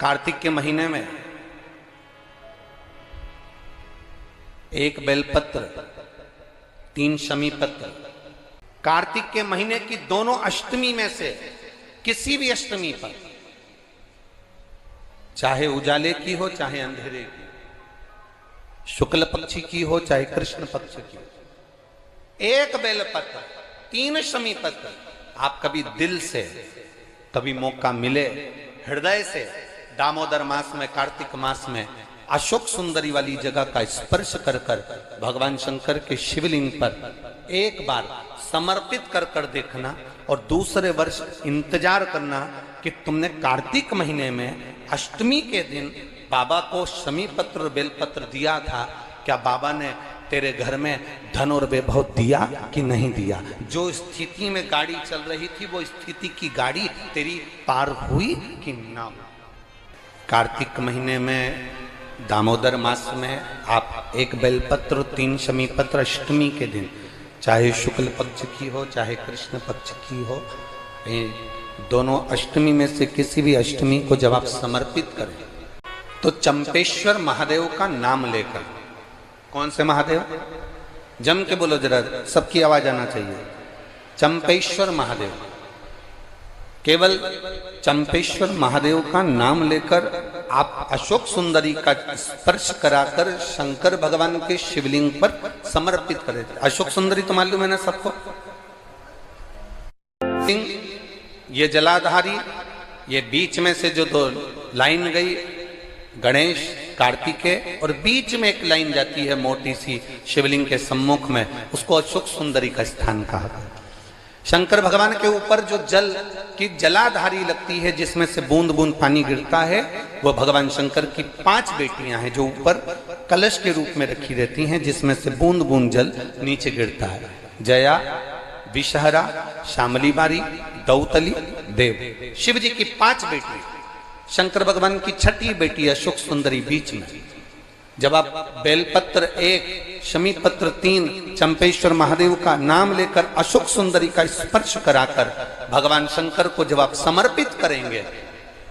कार्तिक के महीने में एक बेलपत्र, 3 शमी पत्र। कार्तिक के महीने की दोनों अष्टमी में से किसी भी अष्टमी पर, चाहे उजाले की हो चाहे अंधेरे की, शुक्ल पक्षी की हो चाहे कृष्ण पक्ष की, एक बेलपत्र, 3 शमी पत्र। आप कभी दिल से, कभी मौका मिले हृदय से, दामोदर मास में, कार्तिक मास में अशोक सुंदरी वाली जगह का स्पर्श कर कर भगवान शंकर के शिवलिंग पर एक बार समर्पित कर कर देखना, और दूसरे वर्ष इंतजार करना कि तुमने कार्तिक महीने में अष्टमी के दिन बाबा को शमी पत्र बेलपत्र दिया था, क्या बाबा ने तेरे घर में धन और वैभव दिया कि नहीं दिया? जो स्थिति में गाड़ी चल रही थी वो स्थिति की गाड़ी तेरी पार हुई कि ना हुई? कार्तिक महीने में, दामोदर मास में आप एक बेलपत्र, 3 शमी पत्र अष्टमी के दिन, चाहे शुक्ल पक्ष की हो चाहे कृष्ण पक्ष की हो, दोनों अष्टमी में से किसी भी अष्टमी को जब आप समर्पित करें तो चंपेश्वर महादेव का नाम लेकर, कौन से महादेव? जम के बोलो जरा, सबकी आवाज आना चाहिए। चंपेश्वर महादेव, केवल चंपेश्वर महादेव का नाम लेकर आप अशोक सुंदरी का स्पर्श कराकर शंकर भगवान के शिवलिंग पर समर्पित करें। अशोक सुंदरी तो मालूम है ना सबको? ये जलाधारी, ये बीच में से जो 2 लाइन गई, गणेश कार्तिकेय, और बीच में एक लाइन जाती है मोटी सी शिवलिंग के सम्मुख में, उसको अशोक सुंदरी का स्थान कहा। शंकर भगवान के ऊपर जो जल की जलाधारी लगती है, जिसमें से बूंद बूंद पानी गिरता है, वो भगवान शंकर की 5 बेटियां हैं जो ऊपर कलश के रूप में रखी रहती हैं, जिसमें से बूंद बूंद जल नीचे गिरता है। जया, विषहरा, श्यामली बारी, दौतली, देव, शिव जी की 5 बेटी। शंकर भगवान की 6ठी बेटी अशोक सुंदरी बीच में। जब आप बेलपत्र 1, शमी पत्र 3, चंपेश्वर महादेव का नाम लेकर अशोक सुंदरी का स्पर्श कराकर भगवान शंकर को जब आप समर्पित करेंगे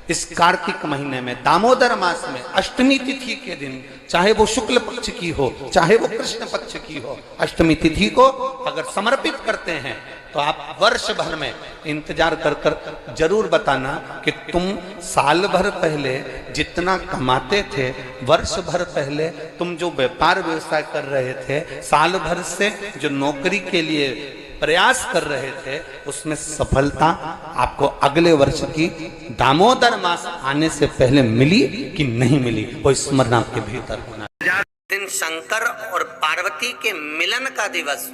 इस कार्तिक महीने में, दामोदर मास में, अष्टमी तिथि के दिन, चाहे वो शुक्ल पक्ष की हो चाहे वो कृष्ण पक्ष की हो, अष्टमी तिथि को अगर समर्पित करते हैं तो आप वर्ष भर में इंतजार कर कर जरूर बताना कि तुम साल भर पहले जितना कमाते थे, वर्ष भर पहले तुम जो व्यापार व्यवसाय कर रहे थे, साल भर से जो नौकरी के लिए प्रयास कर रहे थे, उसमें सफलता आपको अगले वर्ष की दामोदर मास आने से पहले मिली कि नहीं मिली, वो स्मरण आपके भीतर होना। दिन शंकर और पार्वती के मिलन का दिवस,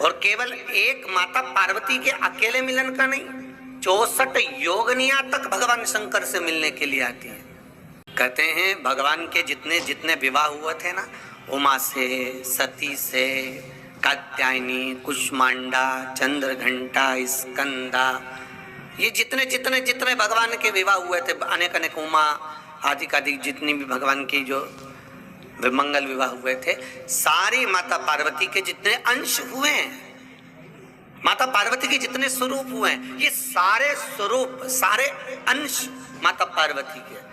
और केवल एक माता पार्वती के अकेले मिलन का नहीं, 64 योगनियां तक भगवान शंकर से मिलने के लिए आती है। कहते हैं भगवान के जितने जितने विवाह हुए थे ना, उमा से, सती से, कात्यायनी, कुष्मांडा, चंद्रघंटा, स्कंदा, ये जितने जितने जितने भगवान के विवाह हुए थे, अनेक अनेक उमा आदि आदि जितनी भी भगवान की जो मंगल विवाह हुए थे, सारी माता पार्वती के जितने अंश हुए हैं, माता पार्वती के जितने स्वरूप हुए हैं, ये सारे स्वरूप, सारे अंश माता पार्वती के।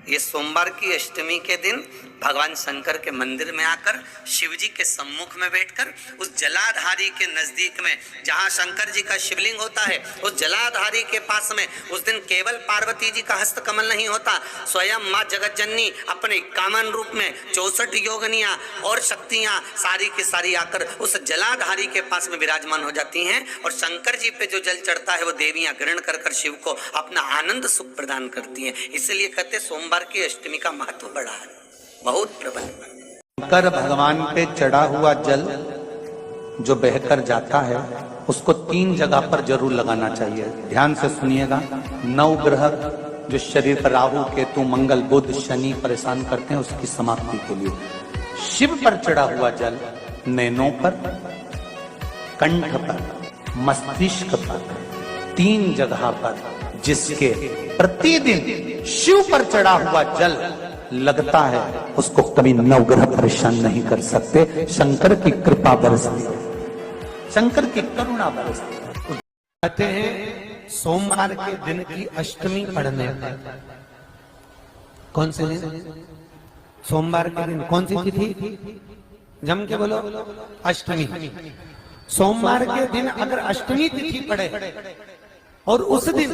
ये सोमवार की अष्टमी के दिन भगवान शंकर के मंदिर में आकर शिव जी के सम्मुख में बैठकर उस जलाधारी के नजदीक में, जहां शंकर जी का शिवलिंग होता है, उस जलाधारी के पास में उस दिन केवल पार्वती जी का हस्त कमल नहीं होता, स्वयं माँ जगत जननी अपने 51 रूप में 64 योगनियां और शक्तियां सारी की सारी आकर उस जलाधारी के पास में विराजमान हो जाती हैं, और शंकर जी पे जो जल चढ़ता है वो देवियां ग्रहण कर कर शिव को अपना आनंद सुख प्रदान करती हैं। इसलिए कहते सोमवार की अष्टमी का महत्व बड़ा है, बहुत प्रबल। शंकर भगवान पे चढ़ा हुआ जल जो बहकर जाता है, उसको 3 जगह पर जरूर लगाना चाहिए। ध्यान से सुनिएगा। 9 ग्रह जो शरीर पर राहु, केतु, मंगल, बुध, शनि परेशान करते हैं, उसकी समाप्ति के लिए शिव पर चढ़ा हुआ जल नैनों पर, कंठ पर, मस्तिष्क पर, 3 जगह पर, जिसके प्रतिदिन शिव पर चढ़ा हुआ जल लगता है, उसको कभी 9 ग्रह परेशान नहीं कर सकते। शंकर की कृपा बरसती है, शंकर की करुणा बरसती है। कहते हैं सोमवार के दिन की अष्टमी पढ़ने पर, कौन से दिन? सोमवार के दिन कौन सी तिथि? जम के बोलो, अष्टमी। सोमवार के दिन अगर अष्टमी तिथि पड़े और उस दिन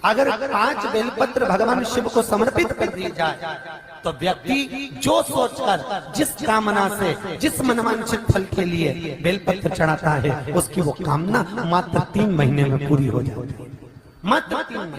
अगर 5 बेलपत्र भगवान शिव को समर्पित कर दिए जाए तो व्यक्ति जो सोचकर, जिस कामना से, जिस मनवांछित फल के लिए बेलपत्र चढ़ाता है, उसकी वो कामना मात्र 3 महीने में पूरी हो जाती है। मात्र 3 महीने।